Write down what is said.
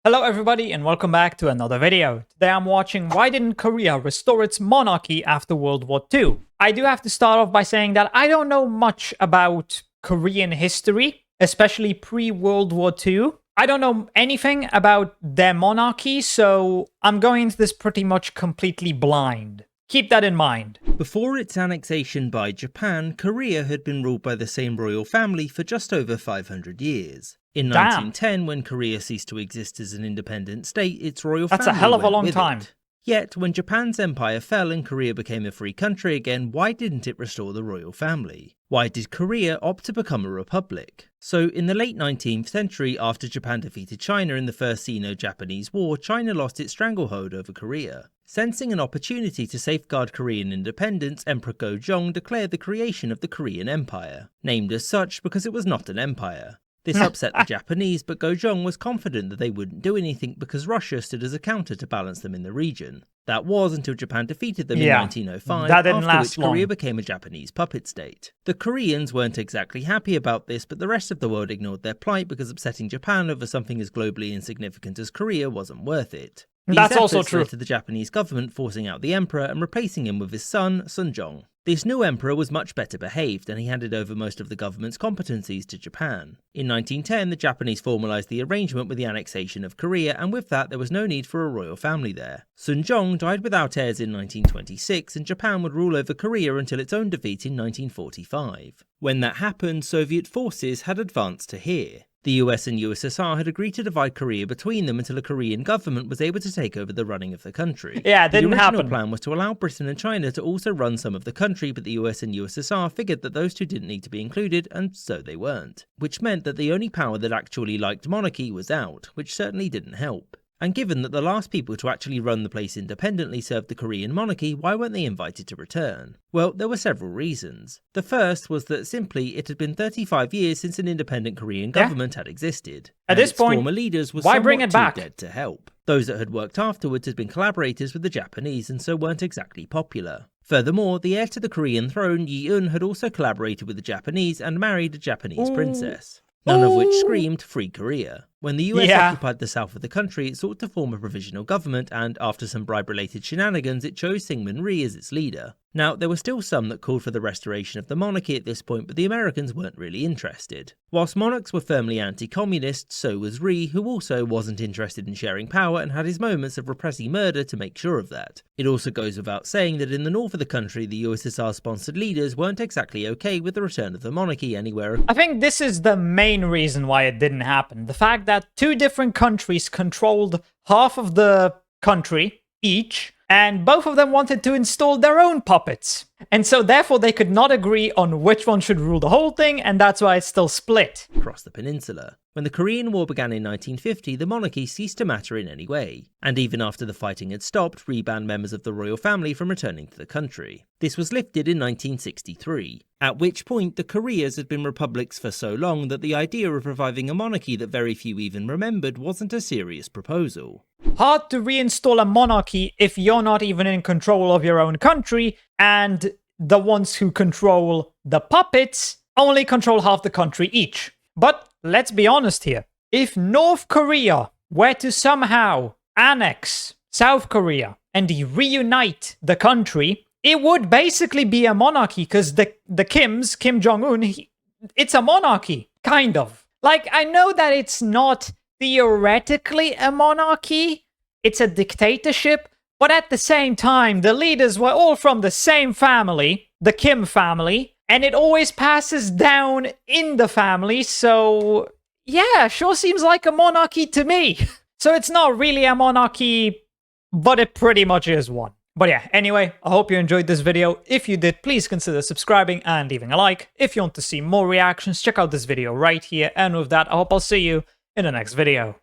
Hello everybody and welcome back to another video. Today I'm watching why didn't Korea restore its monarchy after World War II. I do have to start off by saying that I don't know much about Korean history, especially pre-World War II. I don't know anything about their monarchy, so I'm going into this pretty much completely blind. Keep that in mind. Before its annexation by Japan, Korea had been ruled by the same royal family for just over 500 years. In 1910, when Korea ceased to exist as an independent state, its royal family That's a hell of a long went with time. it. Yet, when Japan's empire fell and Korea became a free country again, why didn't it restore the royal family? Why did Korea opt to become a republic? So, in the late 19th century, after Japan defeated China in the First Sino-Japanese War, China lost its stranglehold over Korea. Sensing an opportunity to safeguard Korean independence, Emperor Gojong declared the creation of the Korean Empire, named as such because it was not an empire. This upset the Japanese, but Gojong was confident that they wouldn't do anything because Russia stood as a counter to balance them in the region. That was until Japan defeated them in 1905, after which Korea became a Japanese puppet state. The Koreans weren't exactly happy about this, but the rest of the world ignored their plight because upsetting Japan over something as globally insignificant as Korea wasn't worth it. That's also true. Led to the Japanese government forcing out the emperor and replacing him with his son, Sunjong. This new emperor was much better behaved, and he handed over most of the government's competencies to Japan. In 1910, the Japanese formalised the arrangement with the annexation of Korea, and with that there was no need for a royal family there. Sunjong died without heirs in 1926, and Japan would rule over Korea until its own defeat in 1945. When that happened, Soviet forces had advanced to here. The US and USSR had agreed to divide Korea between them until a Korean government was able to take over the running of the country. Yeah, it didn't happen. The original plan was to allow Britain and China to also run some of the country, but the US and USSR figured that those two didn't need to be included, and so they weren't. Which meant that the only power that actually liked monarchy was out, which certainly didn't help. And given that the last people to actually run the place independently served the Korean monarchy, why weren't they invited to return? Well, there were several reasons. The first was that simply it had been 35 years since an independent Korean government had existed. At this point, former leaders were why bring it back? Dead to help. Those that had worked afterwards had been collaborators with the Japanese and so weren't exactly popular. Furthermore, the heir to the Korean throne, Yi-un, had also collaborated with the Japanese and married a Japanese princess. None of which screamed Free Korea. When the US occupied the south of the country, it sought to form a provisional government, and after some bribe-related shenanigans, it chose Syngman Rhee as its leader. Now, there were still some that called for the restoration of the monarchy at this point, but the Americans weren't really interested. Whilst monarchs were firmly anti-communist, so was Rhee, who also wasn't interested in sharing power and had his moments of repressing murder to make sure of that. It also goes without saying that in the north of the country, the USSR-sponsored leaders weren't exactly okay with the return of the monarchy anywhere. I think this is the main reason why it didn't happen. The fact that two different countries controlled half of the country each, and both of them wanted to install their own puppets. And so therefore they could not agree on which one should rule the whole thing, and that's why it's still split. Across the peninsula. When the Korean War began in 1950, the monarchy ceased to matter in any way. And even after the fighting had stopped, Rhee banned members of the royal family from returning to the country. This was lifted in 1963, at which point the Koreas had been republics for so long that the idea of reviving a monarchy that very few even remembered wasn't a serious proposal. Hard to reinstall a monarchy if you're not even in control of your own country, and the ones who control the puppets only control half the country each. But let's be honest here. If North Korea were to somehow annex South Korea and reunite the country, it would basically be a monarchy, because the Kims, Kim Jong-un, it's a monarchy, kind of. Like, I know that it's not theoretically a monarchy, it's a dictatorship, but at the same time, the leaders were all from the same family, the Kim family, and it always passes down in the family, so yeah, sure seems like a monarchy to me. So it's not really a monarchy, but it pretty much is one. But yeah, anyway, I hope you enjoyed this video. If you did, please consider subscribing and leaving a like. If you want to see more reactions, check out this video right here. And with that, I hope I'll see you in the next video.